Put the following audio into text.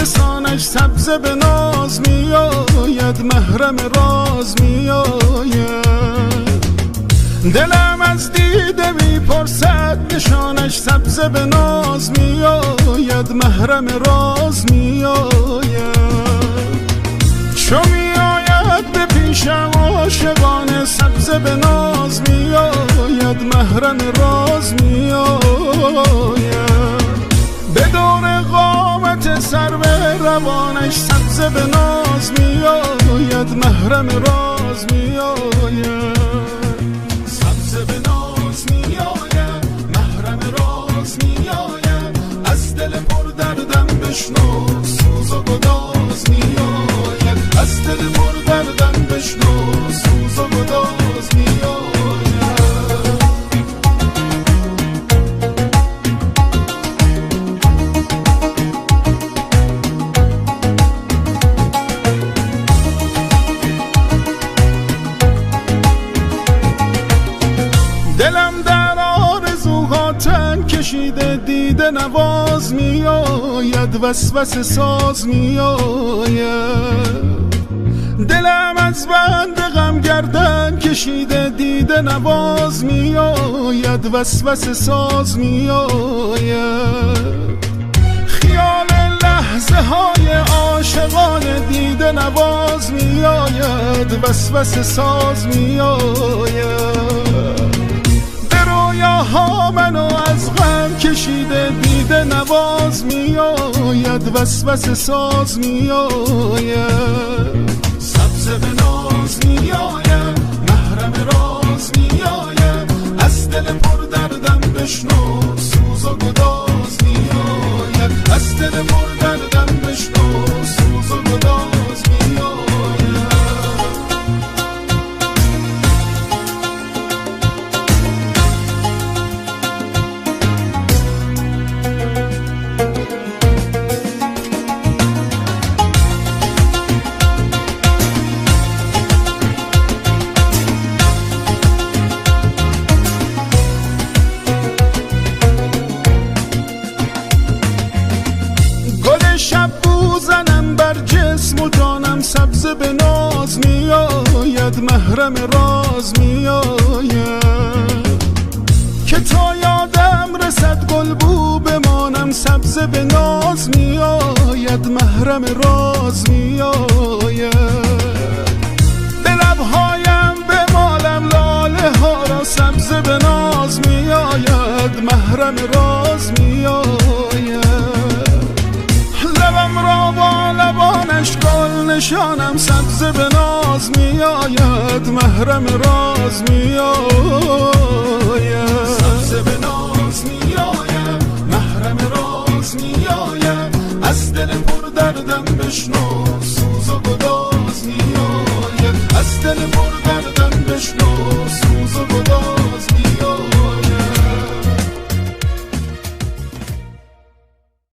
لسانش سبز به ناز میآید، محرم راز میآید. دلم از دیده میپرسد نشانش سبز به ناز میآید، محرم راز میآید. چو میآید به پیشم عاشقانه سبز به ناز میآید، محرم راز میآید. به دور قامت سر به روانش سبز به ناز میآید، محرم راز میآید. سبز به ناز میآید، محرم راز میآید. از دل پر دردم بشنو سوز و گداز میآید، از دل پر دردم بشنو سوز و گداز میآید. دلم در آرزوها تن کشیده دیده نواز میآید، وسوسه ساز میآید. دلم از بند غم گردن کشیده دیده نواز میآید، وسوسه ساز میآید. خیال لحظه های عاشقانه دیده نواز میآید، وسوسه ساز میآید. ها منو از غم کشیده دیده نواز میآید، وسوسه ساز میآید. سبز به ناز میآید، محرم راز میآید. از دل پر دردم بشنو سوز و گداز میآید، از دل پر دردم بشنو سوز و گداز میآید. شب بوزنم بر جسم و جانم سبز به ناز میآید، محرم راز میآید. که تا یادم رسد گل بو بمانم سبز به ناز میآید، محرم راز میآید. به لبهایم بمالم لاله ها را سبز به ناز میآید، محرم راز میآید. لبم را با لبانش گل نشانم سبز به ناز میآید، محرم راز میآید. سبز به ناز میآید، محرم راز میآید. از دل پر دردم بشنو سوز و گداز میآید، از دل پر دردم بشنو سوز و